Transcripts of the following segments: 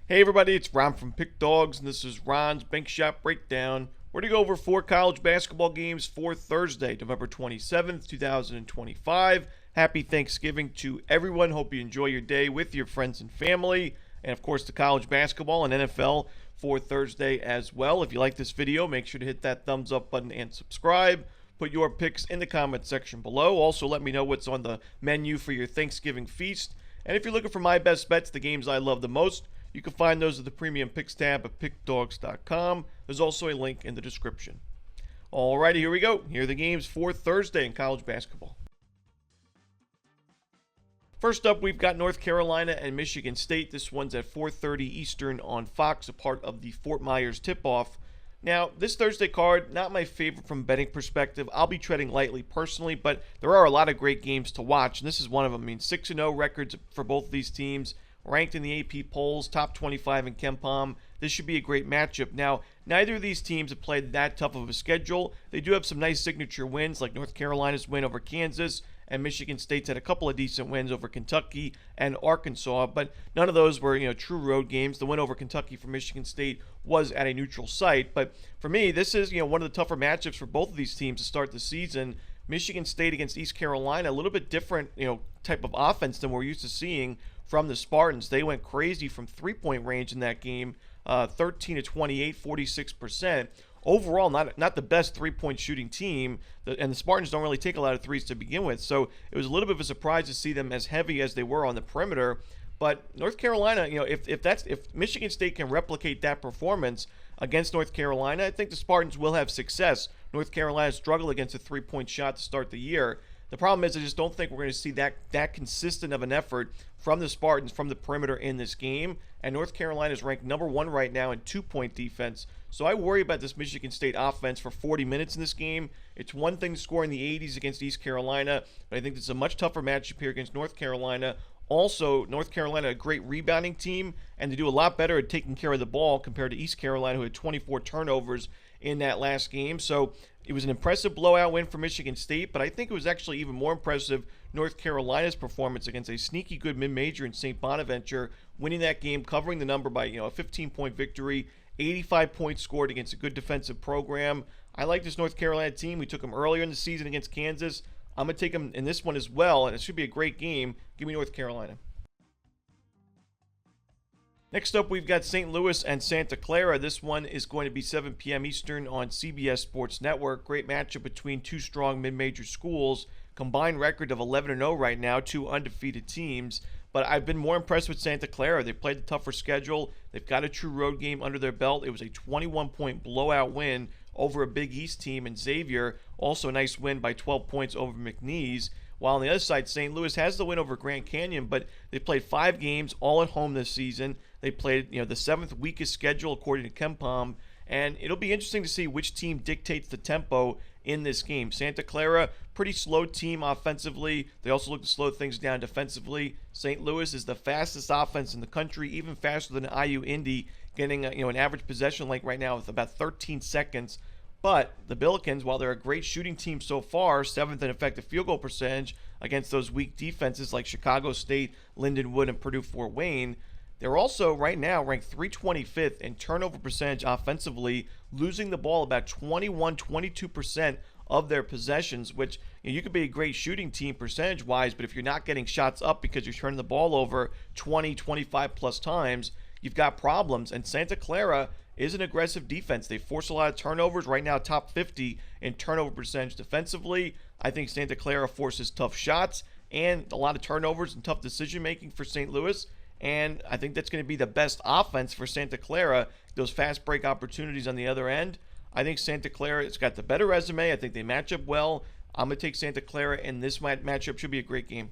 Hey everybody, it's Ron from Pickdawgz, and this is Ron's Bank Shot Breakdown. We're going to go over 4 college basketball games for Thursday, November 27th, 2025. Happy Thanksgiving to everyone. Hope you enjoy your day with your friends and family. And of course, the college basketball and NFL for Thursday as well. If you like this video, make sure to hit that thumbs up button and subscribe. Put your picks in the comment section below. Also, let me know what's on the menu for your Thanksgiving feast. And if you're looking for my best bets, the games I love the most, you can find those at the Premium Picks tab at Pickdawgz.com. There's also a link in the description. Alrighty, here we go. Here are the games for Thursday in college basketball. First up, we've got North Carolina and Michigan State. This one's at 4:30 Eastern on Fox, a part of the Fort Myers tip-off. Now, this Thursday card, not my favorite from a betting perspective. I'll be treading lightly personally, but there are a lot of great games to watch, and this is one of them. I mean, 6-0 records for both of these teams, ranked in the AP polls, top 25 in KenPom. This should be a great matchup. Now, neither of these teams have played that tough of a schedule. They do have some nice signature wins, like North Carolina's win over Kansas, and Michigan State's had a couple of decent wins over Kentucky and Arkansas, but none of those were, true road games. The win over Kentucky for Michigan State was at a neutral site, but for me, this is, one of the tougher matchups for both of these teams to start the season. Michigan State against East Carolina, a little bit different, type of offense than we're used to seeing from the Spartans. They went crazy from three-point range in that game, 13 to 28, 46%. Overall, not the best three-point shooting team, and the Spartans don't really take a lot of threes to begin with, so it was a little bit of a surprise to see them as heavy as they were on the perimeter. But North Carolina, if Michigan State can replicate that performance against North Carolina, I think the Spartans will have success. North Carolina struggled against a three-point shot to start the year. The problem is I just don't think we're going to see that consistent of an effort from the Spartans from the perimeter in this game. And North Carolina is ranked number 1 right now in two-point defense. So I worry about this Michigan State offense for 40 minutes in this game. It's one thing to score in the 80s against East Carolina, but I think this is a much tougher matchup here against North Carolina. Also, North Carolina, a great rebounding team, and they do a lot better at taking care of the ball compared to East Carolina, who had 24 turnovers in that last game. So it was an impressive blowout win for Michigan State, but I think it was actually even more impressive North Carolina's performance against a sneaky good mid-major in St. Bonaventure, winning that game, covering the number by a 15-point victory, 85 points scored against a good defensive program. I like this North Carolina team. We took them earlier in the season against Kansas. I'm going to take them in this one as well, and it should be a great game. Give me North Carolina. Next up, we've got St. Louis and Santa Clara. This one is going to be 7 p.m. Eastern on CBS Sports Network. Great matchup between two strong mid-major schools. Combined record of 11-0 right now, two undefeated teams. But I've been more impressed with Santa Clara. They played the tougher schedule. They've got a true road game under their belt. It was a 21-point blowout win over a Big East team in Xavier. Also a nice win by 12 points over McNeese. While on the other side, St. Louis has the win over Grand Canyon, but they played 5 games all at home this season. They played, the 7th weakest schedule according to KenPom, and it'll be interesting to see which team dictates the tempo in this game. Santa Clara, pretty slow team offensively. They also look to slow things down defensively. St. Louis is the fastest offense in the country, even faster than IU Indy, getting an average possession like right now with about 13 seconds. But the Billikens, while they're a great shooting team so far, 7th in effective field goal percentage against those weak defenses like Chicago State, Lindenwood, and Purdue Fort Wayne, they're also right now ranked 325th in turnover percentage offensively, losing the ball about 22% of their possessions, which you could be a great shooting team percentage-wise, but if you're not getting shots up because you're turning the ball over 25 plus times, you've got problems. And Santa Clara is an aggressive defense. They force a lot of turnovers. Right now, top 50 in turnover percentage defensively. I think Santa Clara forces tough shots and a lot of turnovers and tough decision-making for St. Louis. And I think that's going to be the best offense for Santa Clara, those fast break opportunities on the other end. I think Santa Clara has got the better resume. I think they match up well. I'm going to take Santa Clara, and this matchup should be a great game.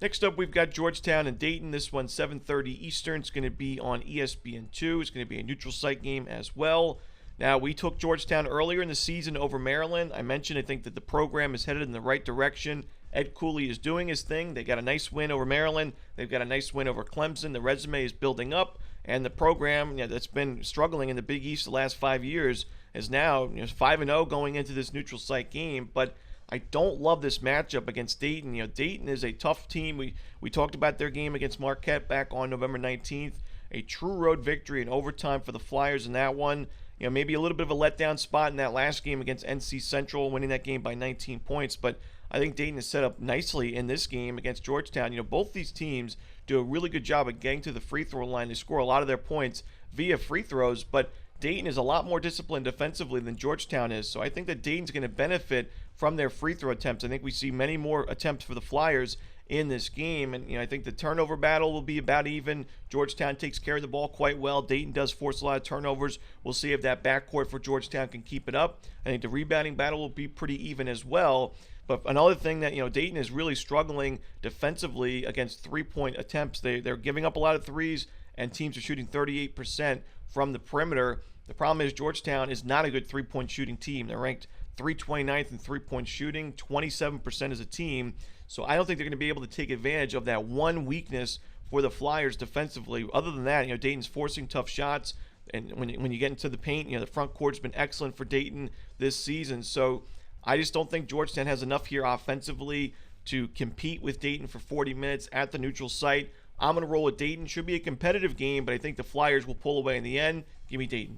Next up, we've got Georgetown and Dayton. This one's 7:30 Eastern. It's going to be on ESPN2. It's going to be a neutral site game as well. Now, we took Georgetown earlier in the season over Maryland. I mentioned I think that the program is headed in the right direction. Ed Cooley is doing his thing. They got a nice win over Maryland. They've got a nice win over Clemson. The resume is building up, and the program that's been struggling in the Big East the last 5 years is now 5-0 going into this neutral site game. But I don't love this matchup against Dayton. Dayton is a tough team. We talked about their game against Marquette back on November 19th. A true road victory in overtime for the Flyers in that one. Maybe a little bit of a letdown spot in that last game against NC Central, winning that game by 19 points. But I think Dayton is set up nicely in this game against Georgetown. Both these teams do a really good job of getting to the free throw line. They score a lot of their points via free throws, but Dayton is a lot more disciplined defensively than Georgetown is. So I think that Dayton's going to benefit from their free throw attempts. I think we see many more attempts for the Flyers in this game, and I think the turnover battle will be about even. Georgetown takes care of the ball quite well. Dayton does force a lot of turnovers. We'll see if that backcourt for Georgetown can keep it up. I think the rebounding battle will be pretty even as well. But another thing that Dayton is really struggling defensively against three-point attempts. They're giving up a lot of threes, and teams are shooting 38% from the perimeter. The problem is Georgetown is not a good three-point shooting team. They're ranked 329th in three-point shooting, 27% as a team. So I don't think they're going to be able to take advantage of that one weakness for the Flyers defensively. Other than that, Dayton's forcing tough shots, and when you get into the paint, the front court's been excellent for Dayton this season. So I just don't think Georgetown has enough here offensively to compete with Dayton for 40 minutes at the neutral site. I'm going to roll with Dayton. Should be a competitive game, but I think the Flyers will pull away in the end. Give me Dayton.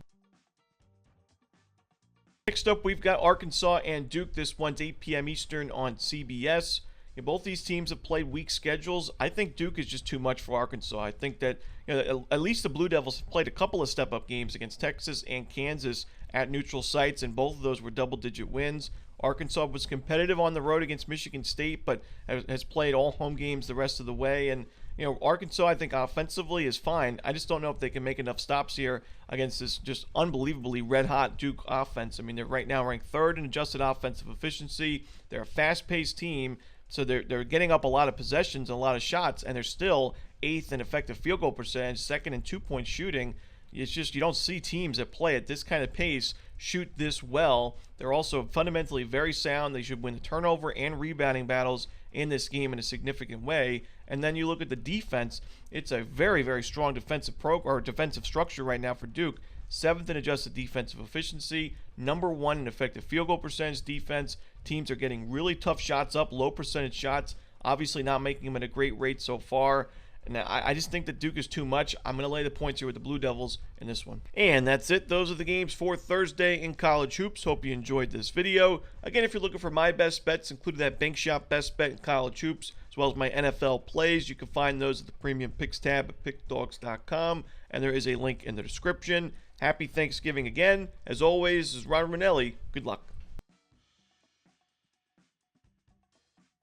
Next up, we've got Arkansas and Duke. This one's 8 p.m. Eastern on CBS. Both these teams have played weak schedules. I think Duke is just too much for Arkansas. I think that at least the Blue Devils have played a couple of step-up games against Texas and Kansas at neutral sites, and both of those were double-digit wins. Arkansas was competitive on the road against Michigan State, but has played all home games the rest of the way. And Arkansas, I think offensively is fine. I just don't know if they can make enough stops here against this just unbelievably red-hot Duke offense. I mean, they're right now ranked third in adjusted offensive efficiency. They're a fast-paced team, so they're getting up a lot of possessions and a lot of shots, and they're still 8th in effective field goal percentage, 2nd in two-point shooting. It's just you don't see teams that play at this kind of pace shoot this well. They're also fundamentally very sound. They should win the turnover and rebounding battles in this game in a significant way. And then you look at the defense. It's a very, very strong defensive defensive structure right now for Duke. 7th in adjusted defensive efficiency, number 1 in effective field goal percentage defense. Teams are getting really tough shots up, low percentage shots, obviously not making them at a great rate so far. And I just think that Duke is too much. I'm going to lay the points here with the Blue Devils in this one. And that's it. Those are the games for Thursday in college hoops. Hope you enjoyed this video. Again, if you're looking for my best bets, including that Bank Shop best bet in college hoops, as well as my NFL plays, you can find those at the Premium Picks tab at Pickdawgz.com. And there is a link in the description. Happy Thanksgiving again. As always, this is Romanelli. Good luck.